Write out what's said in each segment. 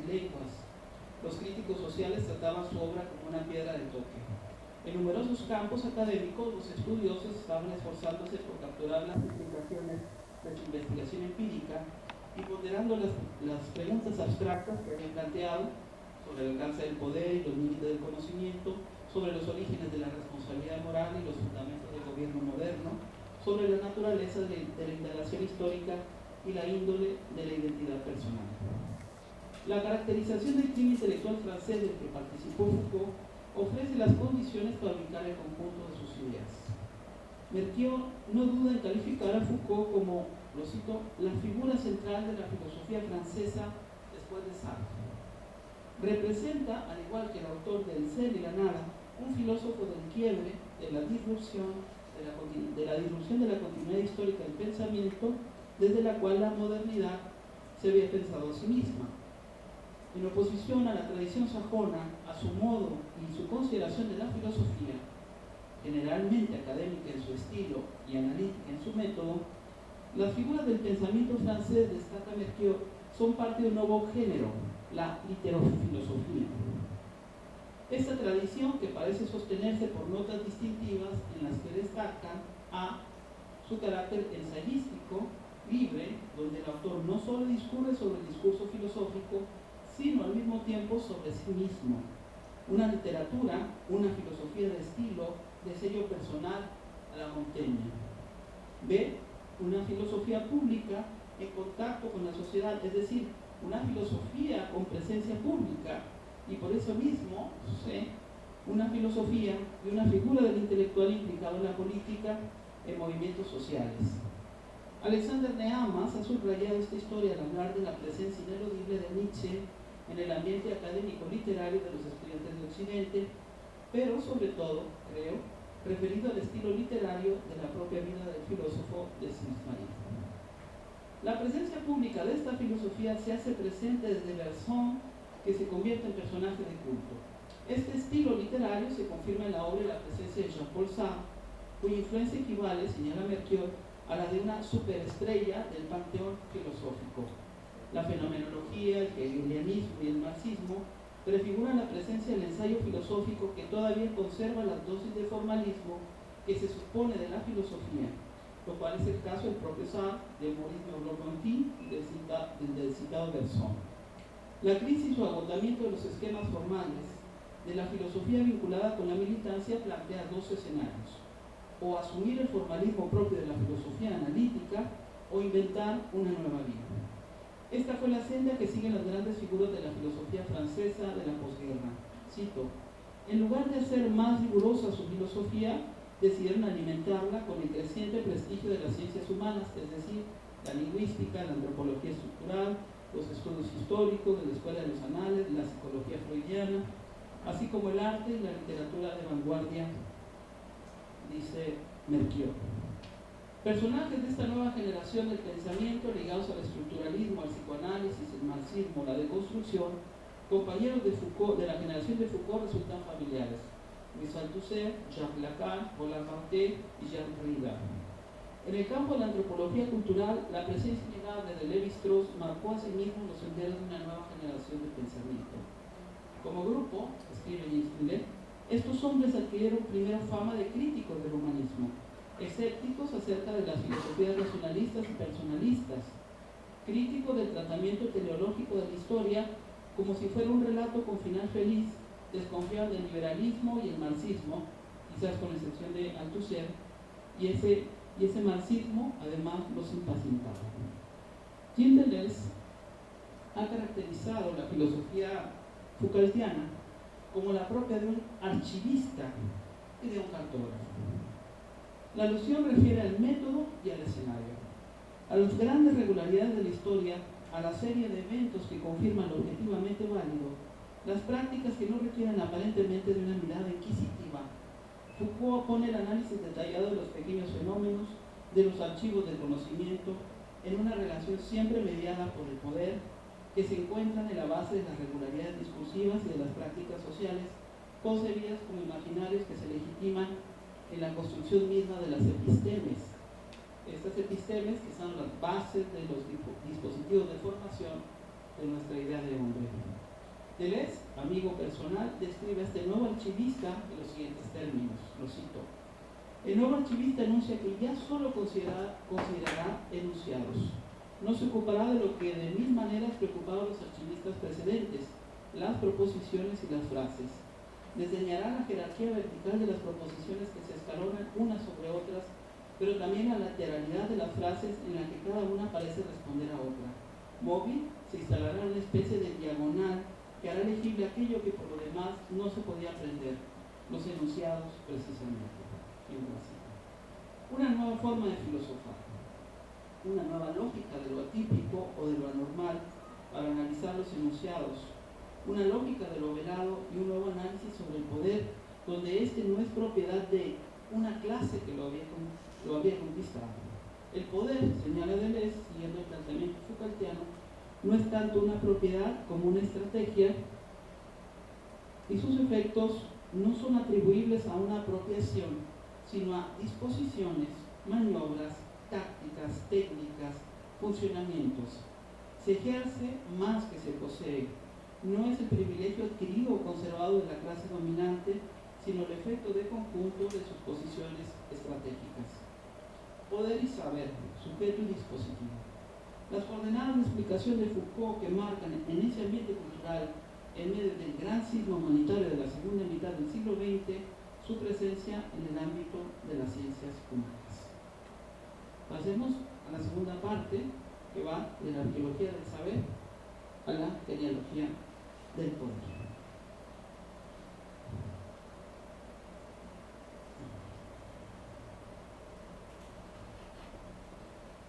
lenguas. Los críticos sociales trataban su obra como una piedra de toque. En numerosos campos académicos, los estudiosos estaban esforzándose por capturar las implicaciones de su investigación empírica y ponderando las preguntas abstractas que habían planteado sobre el alcance del poder y los límites del conocimiento, sobre los orígenes de la responsabilidad moral y los fundamentos del gobierno moderno, sobre la naturaleza de la indagación histórica y la índole de la identidad personal. La caracterización del crimen intelectual francés del que participó Foucault ofrece las condiciones para ubicar el conjunto de sus ideas. Mercier no duda en calificar a Foucault como, lo cito, la figura central de la filosofía francesa después de Sartre. Representa, al igual que el autor del Ser y la Nada, un filósofo del quiebre, de la disrupción de la continuidad histórica del pensamiento, desde la cual la modernidad se había pensado a sí misma. En oposición a la tradición sajona, a su modo y su consideración de la filosofía, generalmente académica en su estilo y analítica en su método, las figuras del pensamiento francés, destaca Mercier, son parte de un nuevo género, la literofilosofía. Esta tradición, que parece sostenerse por notas distintivas en las que destacan a su carácter ensayístico, libre, donde el autor no solo discurre sobre el discurso filosófico, sino al mismo tiempo sobre sí mismo. Una literatura, una filosofía de estilo, de sello personal a la Montaigne. B. Una filosofía pública en contacto con la sociedad, es decir, una filosofía con presencia pública, y por eso mismo, C. Una filosofía y una figura del intelectual implicado en la política, en movimientos sociales. Alexander Nehamas ha subrayado esta historia al hablar de la presencia ineludible de Nietzsche en el ambiente académico literario de los estudiantes de Occidente, pero sobre todo, creo, referido al estilo literario de la propia vida del filósofo de Saint-Marie. La presencia pública de esta filosofía se hace presente desde Bergson, que se convierte en personaje de culto. Este estilo literario se confirma en la obra y la presencia de Jean-Paul Sartre, cuya influencia equivale, señala Mercier, a la de una superestrella del panteón filosófico. La fenomenología, el hegelianismo y el marxismo prefiguran la presencia del ensayo filosófico que todavía conserva las dosis de formalismo que se supone de la filosofía, lo cual es el caso del propio Sartre, de Maurice Merleau-Ponty y del citado Bergson. La crisis o agotamiento de los esquemas formales de la filosofía vinculada con la militancia plantea dos escenarios: o asumir el formalismo propio de la filosofía analítica o inventar una nueva vía. Esta fue la senda que siguen las grandes figuras de la filosofía francesa de la posguerra. Cito: en lugar de hacer más rigurosa su filosofía, decidieron alimentarla con el creciente prestigio de las ciencias humanas, es decir, la lingüística, la antropología estructural, los estudios históricos de la escuela de los anales, la psicología freudiana, así como el arte y la literatura de vanguardia, dice Mercier. Personajes de esta nueva generación del pensamiento ligados al estructuralismo, al psicoanálisis, el marxismo, la deconstrucción, compañeros de Foucault, de la generación de Foucault, resultan familiares: Louis Althusser, Jacques Lacan, Roland Barthes y Jean Derrida. En el campo de la antropología cultural, la presencia innegable de Lévi-Strauss marcó a sí mismo los senderos de una nueva generación de pensamiento. Como grupo, escribe Ginstiller, estos hombres adquirieron primero fama de críticos del humanismo, escépticos acerca de las filosofías racionalistas y personalistas, críticos del tratamiento teleológico de la historia como si fuera un relato con final feliz, desconfiaban del liberalismo y el marxismo, quizás con excepción de Althusser, y ese marxismo además los impacientaba. Jean Deleuze ha caracterizado la filosofía Foucaultiana como la propia de un archivista y de un cartógrafo. La alusión refiere al método y al escenario, a las grandes regularidades de la historia, a la serie de eventos que confirman lo objetivamente válido, las prácticas que no requieren aparentemente de una mirada inquisitiva. Foucault pone el análisis detallado de los pequeños fenómenos, de los archivos del conocimiento, en una relación siempre mediada por el poder, que se encuentran en la base de las regularidades discursivas y de las prácticas sociales, concebidas como imaginarios que se legitiman en la construcción misma de las epistemes. Estas epistemes que son las bases de los dispositivos de formación de nuestra idea de hombre. Deleuze, amigo personal, describe a este nuevo archivista en los siguientes términos, lo cito: el nuevo archivista enuncia que ya solo considerará enunciados. No se ocupará de lo que de mil maneras preocupaba a los archivistas precedentes, las proposiciones y las frases. Desdeñará la jerarquía vertical de las proposiciones que se escalonan unas sobre otras, pero también la lateralidad de las frases en la que cada una parece responder a otra. Móvil, se instalará una especie de diagonal que hará legible aquello que por lo demás no se podía aprender, los enunciados precisamente. Una nueva forma de filosofar, una nueva lógica de lo atípico o de lo anormal para analizar los enunciados, una lógica de lo velado y un nuevo análisis sobre el poder, donde este no es propiedad de una clase que lo había conquistado. El poder, señala Deleuze, siguiendo el planteamiento Foucaultiano, no es tanto una propiedad como una estrategia, y sus efectos no son atribuibles a una apropiación, sino a disposiciones, maniobras, tácticas, técnicas, funcionamientos. Se ejerce más que se posee. No es el privilegio adquirido o conservado de la clase dominante, sino el efecto de conjunto de sus posiciones estratégicas. Poder y saber, sujeto y dispositivo. Las coordenadas de explicación de Foucault que marcan en ese ambiente cultural, en medio del gran signo humanitario de la segunda mitad del siglo XX, su presencia en el ámbito de las ciencias humanas. Pasemos a la segunda parte, que va de la arqueología del saber a la genealogía del poder.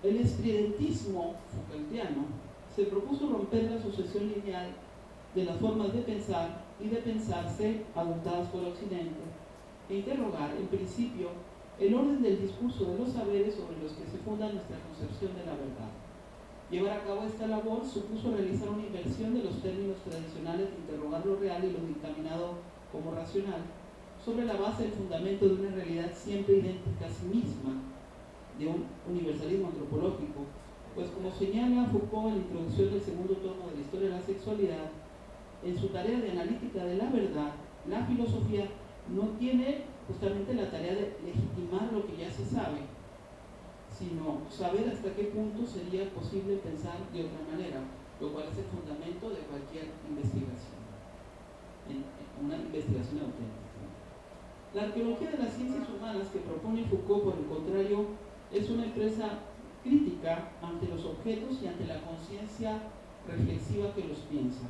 El estridentismo Foucaultiano se propuso romper la sucesión lineal de las formas de pensar y de pensarse adoptadas por Occidente e interrogar, en principio, el orden del discurso de los saberes sobre los que se funda nuestra concepción de la verdad. Llevar a cabo esta labor supuso realizar una inversión de los términos tradicionales de interrogar lo real y lo dictaminado como racional, sobre la base del fundamento de una realidad siempre idéntica a sí misma, de un universalismo antropológico, pues como señala Foucault en la introducción del segundo tomo de la historia de la sexualidad, en su tarea de analítica de la verdad, la filosofía no tiene justamente la tarea de legitimar lo que ya se sabe, sino saber hasta qué punto sería posible pensar de otra manera, lo cual es el fundamento de cualquier investigación, una investigación auténtica. La arqueología de las ciencias humanas que propone Foucault, por el contrario, es una empresa crítica ante los objetos y ante la conciencia reflexiva que los piensa.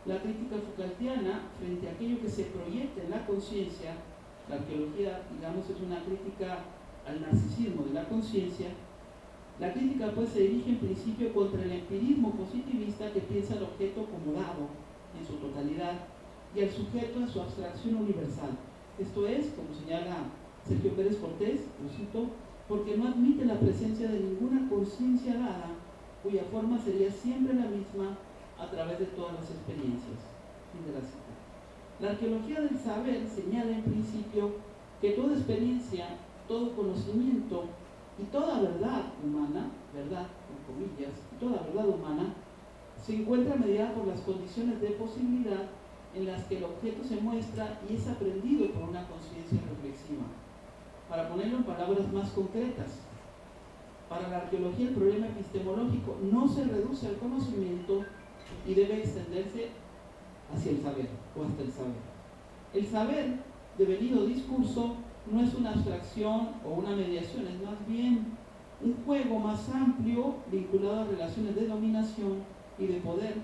La crítica Foucaultiana, frente a aquello que se proyecta en la conciencia, la arqueología, digamos, es una crítica al narcisismo de la conciencia. La crítica, pues, se dirige en principio contra el empirismo positivista que piensa el objeto como dado en su totalidad y al sujeto en su abstracción universal. Esto es, como señala Sergio Pérez Cortés, lo cito, porque no admite la presencia de ninguna conciencia dada, cuya forma sería siempre la misma a través de todas las experiencias. Fin de la cita. La arqueología del saber señala en principio que toda experiencia, todo conocimiento y toda verdad humana, verdad con comillas, toda verdad humana, se encuentra mediada por las condiciones de posibilidad en las que el objeto se muestra y es aprendido por una conciencia reflexiva. Para ponerlo en palabras más concretas, para la arqueología el problema epistemológico no se reduce al conocimiento y debe extenderse hacia el saber o hasta el saber. El saber, devenido discurso, no es una abstracción o una mediación, es más bien un juego más amplio vinculado a relaciones de dominación y de poder,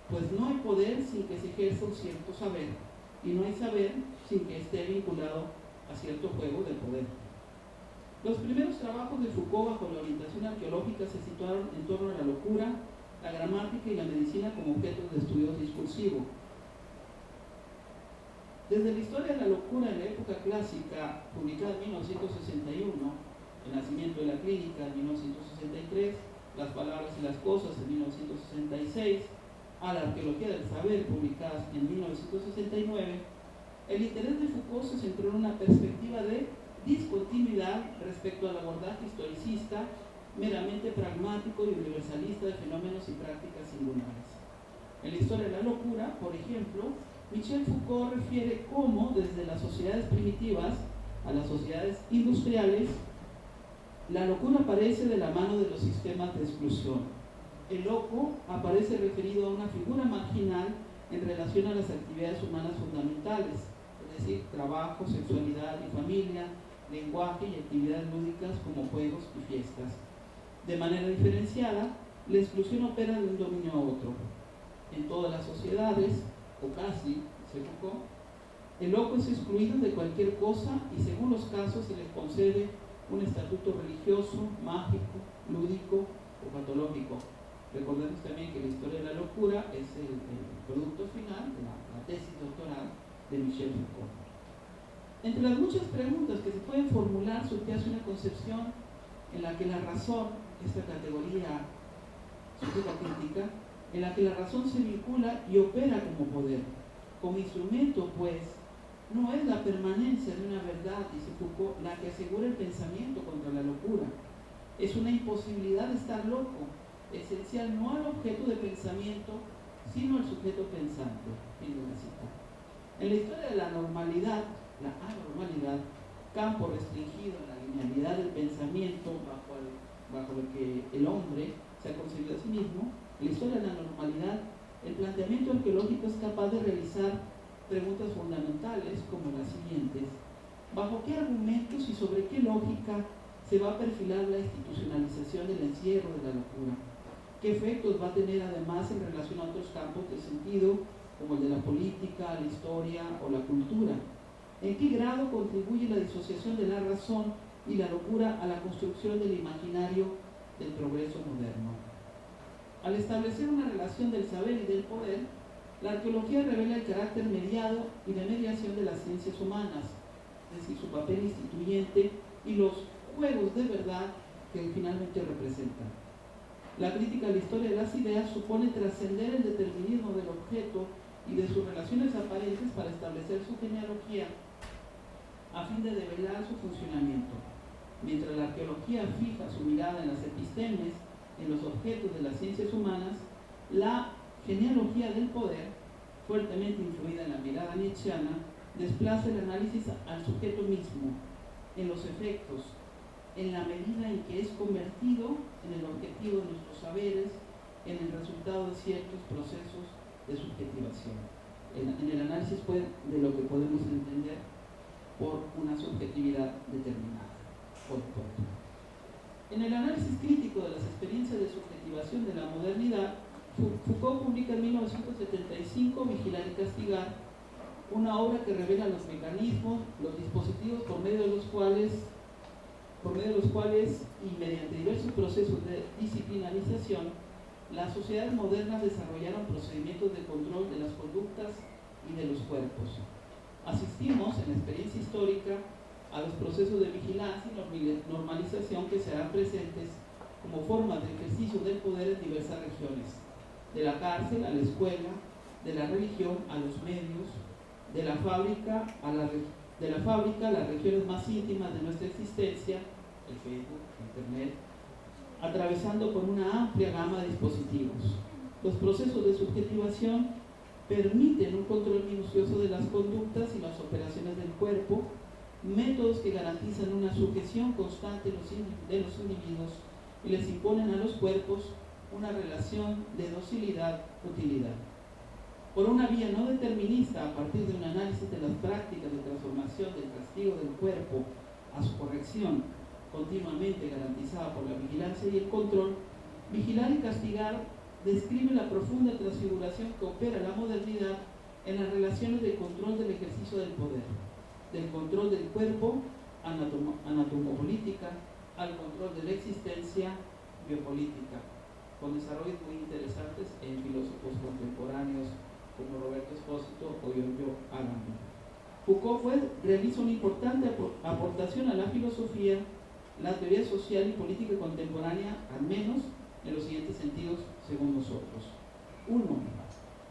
pues no hay poder sin que se ejerza un cierto saber, y no hay saber sin que esté vinculado a cierto juego del poder. Los primeros trabajos de Foucault bajo la orientación arqueológica se situaron en torno a la locura, la gramática y la medicina como objetos de estudio discursivo. Desde la historia de la locura en la época clásica, publicada en 1961, El nacimiento de la clínica en 1963, Las palabras y las cosas en 1966, a la arqueología del saber, publicadas en 1969, el interés de Foucault se centró en una perspectiva de discontinuidad respecto al abordaje historicista meramente pragmático y universalista de fenómenos y prácticas singulares. En la historia de la locura, por ejemplo, Michel Foucault refiere cómo desde las sociedades primitivas a las sociedades industriales, la locura aparece de la mano de los sistemas de exclusión. El loco aparece referido a una figura marginal en relación a las actividades humanas fundamentales, es decir, trabajo, sexualidad y familia, lenguaje y actividades lúdicas como juegos y fiestas. De manera diferenciada, la exclusión opera de un dominio a otro. En todas las sociedades, o casi, dice Foucault, el loco es excluido de cualquier cosa y según los casos se le concede un estatuto religioso, mágico, lúdico o patológico. Recordemos también que la historia de la locura es el producto final de la tesis doctoral de Michel Foucault. Entre las muchas preguntas que se pueden formular subyace una concepción en la que la razón, esta categoría sujeta crítica, en la que la razón se vincula y opera como poder. Como instrumento, pues, no es la permanencia de una verdad, dice Foucault, la que asegura el pensamiento contra la locura. Es una imposibilidad de estar loco, esencial no al objeto de pensamiento, sino al sujeto pensante. Fin de la cita. En la historia de la normalidad, la anormalidad, campo restringido en la linealidad del pensamiento bajo lo que el hombre se ha concebido a sí mismo, en la historia de la normalidad, el planteamiento arqueológico es capaz de realizar preguntas fundamentales como las siguientes: ¿bajo qué argumentos y sobre qué lógica se va a perfilar la institucionalización del encierro de la locura? ¿Qué efectos va a tener además en relación a otros campos de sentido como el de la política, la historia o la cultura? ¿En qué grado contribuye la disociación de la razón y la locura a la construcción del imaginario del progreso moderno? Al establecer una relación del saber y del poder, la arqueología revela el carácter mediado y de mediación de las ciencias humanas, es decir, su papel instituyente y los juegos de verdad que finalmente representan. La crítica a la historia de las ideas supone trascender el determinismo del objeto y de sus relaciones aparentes para establecer su genealogía a fin de develar su funcionamiento. Mientras la arqueología fija su mirada en las epistemes, en los objetos de las ciencias humanas, la genealogía del poder, fuertemente influida en la mirada nietzscheana, desplaza el análisis al sujeto mismo, en los efectos, en la medida en que es convertido en el objetivo de nuestros saberes, en el resultado de ciertos procesos de subjetivación, en el análisis de lo que podemos entender por una subjetividad determinada. En el análisis crítico de las experiencias de subjetivación de la modernidad, Foucault publica en 1975 Vigilar y Castigar, una obra que revela los mecanismos, los dispositivos por medio de los cuales y mediante diversos procesos de disciplinarización, las sociedades modernas desarrollaron procedimientos de control de las conductas y de los cuerpos. Asistimos en la experiencia histórica a los procesos de vigilancia y normalización que serán presentes como formas de ejercicio del poder en diversas regiones, de la cárcel a la escuela, de la religión a los medios, de la fábrica a las regiones más íntimas de nuestra existencia, el Facebook, Internet, atravesando por una amplia gama de dispositivos. Los procesos de subjetivación permiten un control minucioso de las conductas y las operaciones del cuerpo, métodos que garantizan una sujeción constante de los individuos y les imponen a los cuerpos una relación de docilidad-utilidad. Por una vía no determinista, a partir de un análisis de las prácticas de transformación del castigo del cuerpo a su corrección, continuamente garantizada por la vigilancia y el control, Vigilar y Castigar describe la profunda transfiguración que opera la modernidad en las relaciones de control del ejercicio del poder, del control del cuerpo, anatomopolítica, al control de la existencia, biopolítica, con desarrollos muy interesantes en filósofos contemporáneos como Roberto Espósito o Giorgio Agamben. Foucault realiza una importante aportación a la filosofía, la teoría social y política contemporánea, al menos en los siguientes sentidos, según nosotros. 1.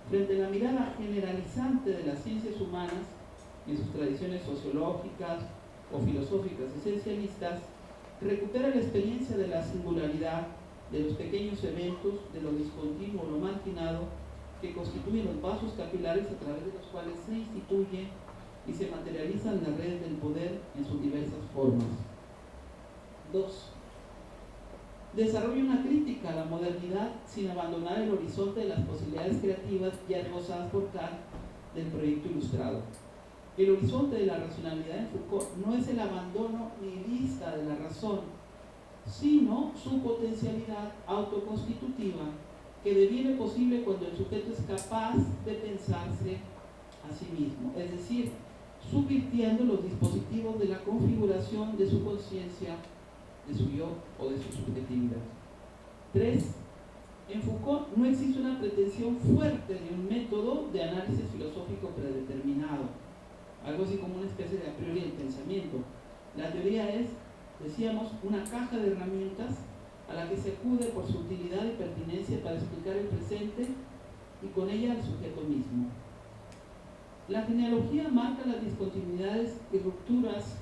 Frente a la mirada generalizante de las ciencias humanas, en sus tradiciones sociológicas o filosóficas esencialistas, recupera la experiencia de la singularidad, de los pequeños eventos, de lo discontinuo, lo marginado, que constituyen los vasos capilares a través de los cuales se instituye y se materializan las redes del poder en sus diversas formas. 2. Desarrolla una crítica a la modernidad sin abandonar el horizonte de las posibilidades creativas ya esbozadas por Kant del proyecto ilustrado. El horizonte de la racionalidad en Foucault no es el abandono nihilista de la razón, sino su potencialidad autoconstitutiva, que deviene posible cuando el sujeto es capaz de pensarse a sí mismo, es decir, subvirtiendo los dispositivos de la configuración de su conciencia, de su yo o de su subjetividad. 3. En Foucault no existe una pretensión fuerte de un método de análisis filosófico predeterminado, algo así como una especie de a priori del pensamiento. La teoría es, decíamos, una caja de herramientas a la que se acude por su utilidad y pertinencia para explicar el presente y con ella al sujeto mismo. La genealogía marca las discontinuidades y rupturas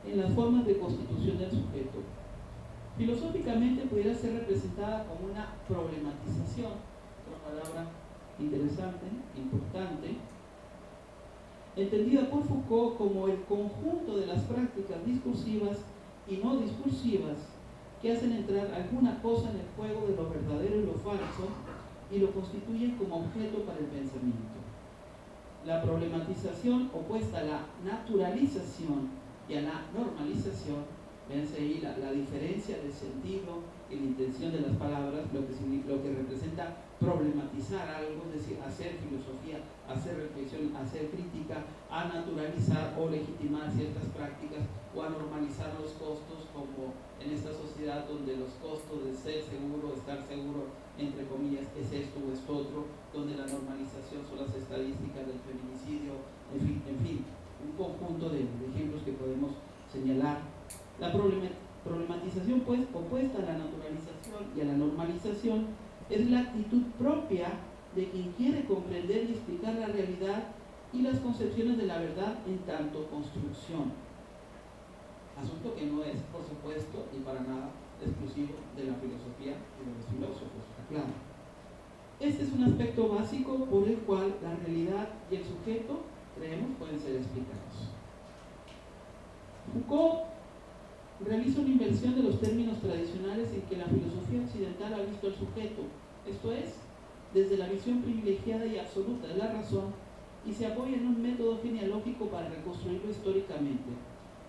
en las formas de constitución del sujeto. Filosóficamente pudiera ser representada como una problematización, otra palabra interesante, importante, entendida por Foucault como el conjunto de las prácticas discursivas y no discursivas que hacen entrar alguna cosa en el juego de lo verdadero y lo falso y lo constituyen como objeto para el pensamiento. La problematización opuesta a la naturalización y a la normalización, véanse ahí la diferencia de sentido y la intención de las palabras, lo que representa problematizar algo, es decir, hacer filosofía, hacer reflexión, hacer crítica, a naturalizar o legitimar ciertas prácticas o a normalizar los costos, como en esta sociedad donde los costos de ser seguro, estar seguro, entre comillas, es esto o esto otro, donde la normalización son las estadísticas del feminicidio, en fin, un conjunto de ejemplos que podemos señalar. La problematización, pues, opuesta a la naturalización y a la normalización, es la actitud propia de quien quiere comprender y explicar la realidad y las concepciones de la verdad en tanto construcción. Asunto que no es, por supuesto, y para nada exclusivo de la filosofía y de los filósofos, está claro. Este es un aspecto básico por el cual la realidad y el sujeto, creemos, pueden ser explicados. Foucault realiza una inversión de los términos tradicionales en que la filosofía occidental ha visto al sujeto, esto es, desde la visión privilegiada y absoluta de la razón, y se apoya en un método genealógico para reconstruirlo históricamente,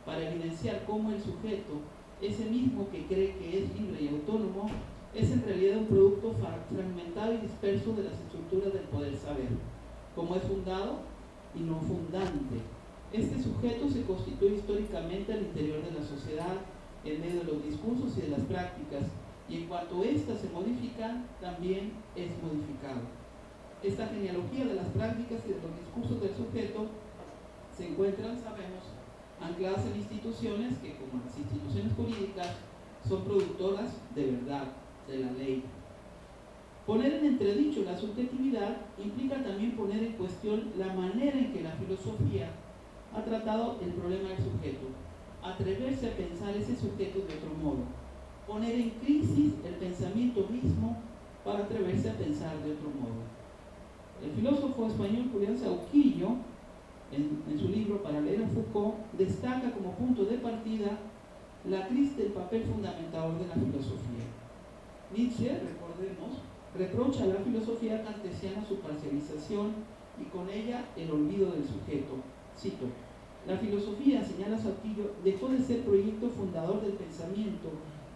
para evidenciar cómo el sujeto, ese mismo que cree que es libre y autónomo, es en realidad un producto fragmentado y disperso de las estructuras del poder saber, como es fundado y no fundante. Este sujeto se constituye históricamente al interior de la sociedad, en medio de los discursos y de las prácticas, y en cuanto éstas se modifican, también es modificado. Esta genealogía de las prácticas y de los discursos del sujeto se encuentran, sabemos, ancladas en instituciones que, como las instituciones jurídicas, son productoras de verdad, de la ley. Poner en entredicho la subjetividad implica también poner en cuestión la manera en que la filosofía ha tratado el problema del sujeto, atreverse a pensar ese sujeto de otro modo, poner en crisis el pensamiento mismo para atreverse a pensar de otro modo. El filósofo español Julián Sauquillo, en su libro Para leer a Foucault, destaca como punto de partida la crisis del papel fundamentador de la filosofía. Nietzsche, recordemos, reprocha a la filosofía cartesiana su parcialización y con ella el olvido del sujeto. Cito: la filosofía, señala Sauquillo, dejó de ser proyecto fundador del pensamiento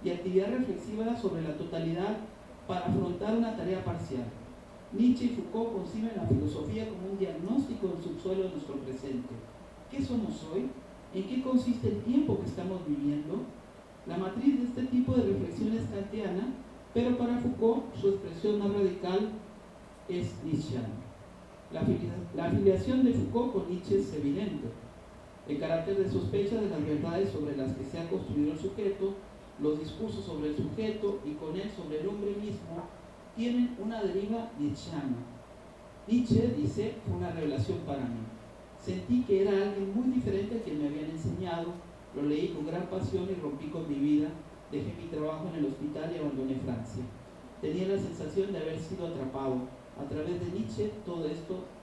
y actividad reflexiva sobre la totalidad para afrontar una tarea parcial. Nietzsche y Foucault conciben la filosofía como un diagnóstico del subsuelo de nuestro presente. ¿Qué somos hoy? ¿En qué consiste el tiempo que estamos viviendo? La matriz de este tipo de reflexión es kantiana, pero para Foucault su expresión más radical es nietzscheana. La afiliación de Foucault con Nietzsche es evidente. El carácter de sospecha de las verdades sobre las que se ha construido el sujeto, los discursos sobre el sujeto y con él sobre el hombre mismo, tienen una deriva nietzscheana. Nietzsche dice: fue una revelación para mí. Sentí que era alguien muy diferente al que me habían enseñado, lo leí con gran pasión y rompí con mi vida, dejé mi trabajo en el hospital y abandoné Francia. Tenía la sensación de haber sido atrapado. A través de Nietzsche todo esto